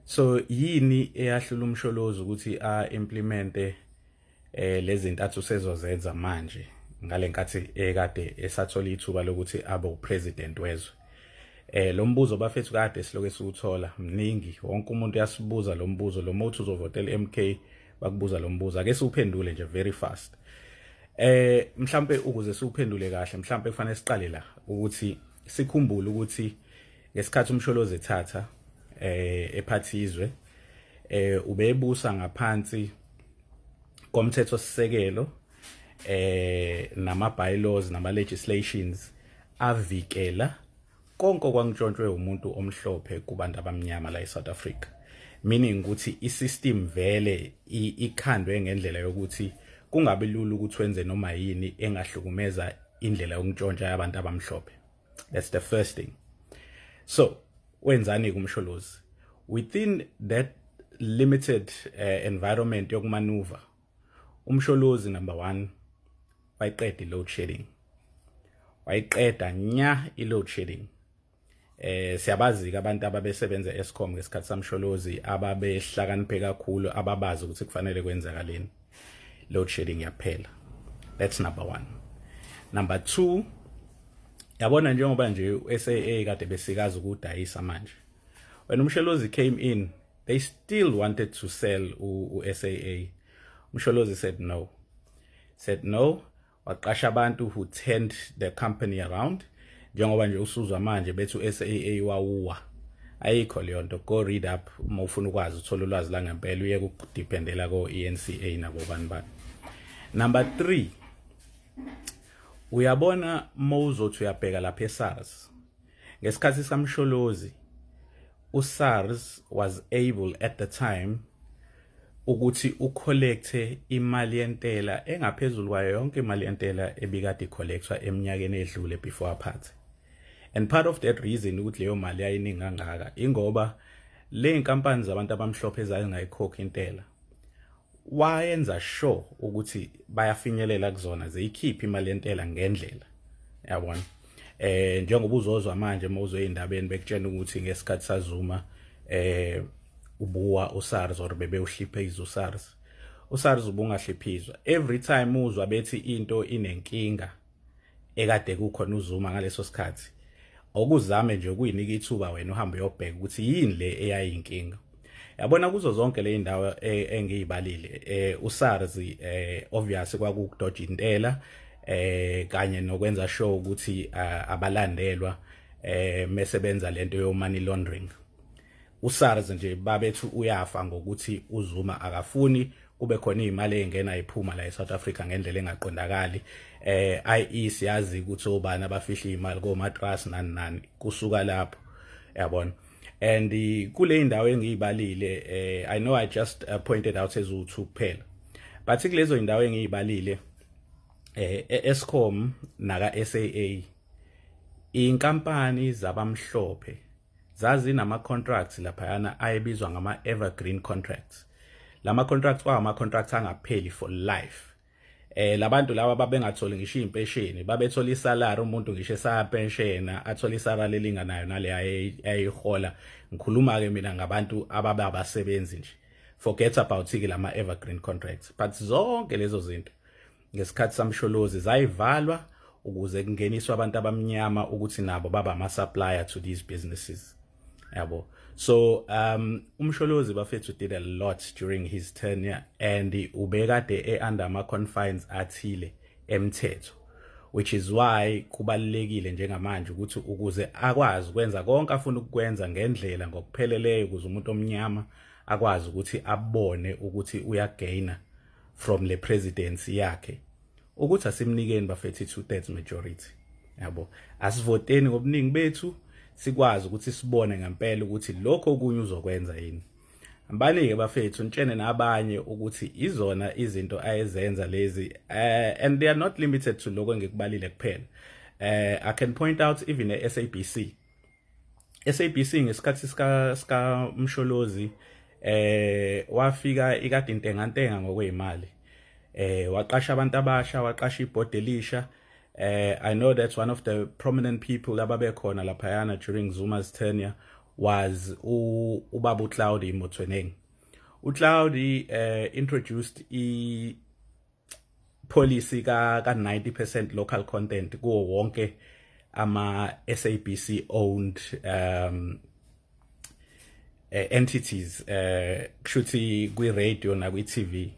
So yini eyahlula umsholozi ukuthi implemente lezi zintathu sezozenza manje ngalenkathi ekade esathola ithuba lokuthi abe upresident wezwe. Lo mbuzo bafethu kade siloke siwuthola mningi, wonke umuntu uyasibuza lo mbuzo, lo mothi uzovotela MK bakubuza lo mbuzo. Ake siwuphendule nje very fast. Mhlambe ukuze siwuphendule kahle, mhlambe kufanele siqale la ukuthi sikhumbule ukuthi ngesikhathi umsholozi ethatha ephathizwe ubebusa ngaphansi komthetho sisekelo nama bylaws nama legislations avikela konke okwantshontshwe umuntu omhlophe kubantu abamnyama la eSouth Africa, meaning ukuthi isystem vele ikhandwe ngendlela yokuthi kungabe lula ukuthi wenze noma yini engahlukumeza indlela yokuntshontsha yabantu abamhlophe. That's the first thing. So wenzani kumsholozi within that limited environment yokumanuva? Umsholozi number 1 wayiqeda load shedding, wayiqeda nya load shedding. Siyabazi abantu ababesebenza Eskom ngesikhathi samsholozi ababehlakaniphe kakhulu ababazi ukuthi kufanele kwenzakaleni. Load shedding yaphela. That's number 1. Number 2, yabona njengoba nje uSAA kade besikazi ukudayisa manje, when umsholozi came in they still wanted to sell uSAA. Umsholozi said no, waqasha abantu who turned the company around. Njengoba nje usuzwa manje bethi uSAA wawuwa, ayikho leyo nto. Go read up uma ufuna ukwazi uthola ulwazi la ngempela, uye kudependela ko ENCA nabo bani. Number 3, uyabona mawuzothi uyabheka lapha eSARS ngesikhathi samsholozi, uSARS was able at the time ukuthi ucollecte imali yentela engaphezulu kwayo yonke imali yentela ebikade icollectwa eminyakeni edlule before aphathe. And part of that reason ukuthi leyo mali yayiningi kangaka ingoba le inkampani zabantu abamhlophe ezazingayikhokha intela, wayenza sure ukuthi bayafinyelela kuzona ziyikhipha imali yentela ngendlela, yabona. Njengoba uzozwa manje mawuzwe indabeni bekutshena ukuthi ngesikhathi saZuma ubuwa uSARS or bebewuhliphiza uSARS ubungahliphizwa. Every time uzwa bethi into inenkinga ekade kukhona uZuma ngaleso sikhathi, okuzame nje ukuyinika ithuba wena uhambe uyobheka ukuthi yini le eyayinkinga. Yabona kuzo zonke le indawo engiyibalile uSARS obviously kwakukudoja intela kanye nokwenza sure ukuthi abalandelwa mesebenza lento yo money laundering. uSARS nje babethu uyafa ngokuthi uZuma akafuni kube khona imali engena iphuma la eSouth Africa ngendlela engaqondakali. IE siyazi ukuthi obani abafihla imali ko matras nani kusuka lapho, yabona. And kule indawo engiyibalile I know I just pointed out ezu2 kuphela, but kulezo indawo engiyibalile Eskom naka SAA inkampani zabamhlophe zazi nama contracts laphayana ayebizwa ngama evergreen contracts. Lama contracts kwama contracts angapheli for life. Labantu laba babengatholi ngisho impesheni, babethola isalary, umuntu ngisho esapenshena athola isalary elinganayo nale ayihola. Ngikhuluma ke mina ngabantu ababasebenzi nje. Forget about lama evergreen contracts. But zonke lezo zinto ngesikhathi samsholozi zayivalwa ukuze kungeniswe abantu abamnyama ukuthi nabo baba ama supplier to these businesses, yabo. So umsholozi bafethu did a lot during his tenure, and ubekade under ama confines athile emthetho, which is why kubalekile njengamanje ukuthi ukuze akwazi ukwenza konke afuna ukukwenza ngendlela ngokupheleleyo, ukuze umuntu omnyama akwazi ukuthi abone ukuthi uyagaina from le presidency yakhe, ukuthi asimnikeni bafethu 2/3 majority, yabo. Asivoteni ngobuningi bethu sikwazi ukuthi sibone ngempela ukuthi lokho okunye uzokwenza yini. Ambani ke bafethu ntshene nabanye ukuthi izona izinto ayezenza lezi and they are not limited to lokho engikubalile kuphela. I can point out even SABC ngesikhathi sika msholozi wafika ikade intenga ngokwezimali, waqasha abantu abasha, waqasha iboard elisha. I know that's one of the prominent people ababekhona laphayana during Zuma's tenure was ubaba uCloudy Motsoeneng. uCloudy introduced policy ka 90% local content kuwo wonke ama SABC owned entities kushuthi kwi radio na kwi TV.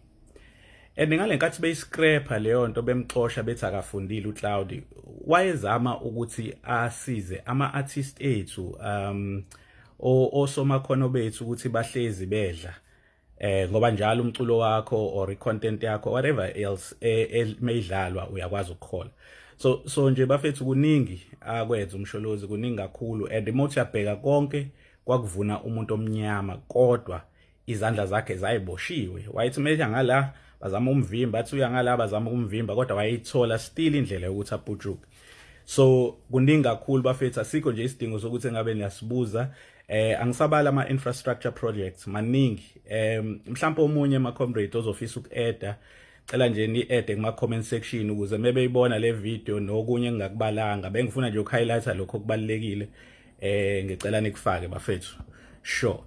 And ngalenkathi beyiscraper leyo nto bemxosha bethi akafundile uCloudy, wayezama ukuthi asize ama artist ethu osomakhono bethu ukuthi bahlezi bedla ngoba njalo umculo wakho or content yakho whatever else emidlalwa uyakwazi ukukhola. So nje bafethu kuningi akwenza umsholozi, kuningi kakhulu, and emothi yabheka konke kwakuvuna umuntu omnyama kodwa izandla zakhe zayiboshiwe. Wayithi meja ngala bazama umvimba, athi uya ngala bazama umvimba, kodwa wayithola still indlela yokuthi apujuke. So kuningi kakhulu bafethu, asikho nje isidingo sokuthi ngabe niyasibuza. Angisabala ama infrastructure projects maningi. Mhlawumbe omunye ama comrade ozofisa uku-add, cela nje ni-add kuma comment section ukuze mebeyibona le video nokunye engakubalanga. Bengifuna nje uku-highlighta lokho okubalekile. Ngicela nikufake bafethu. Sure.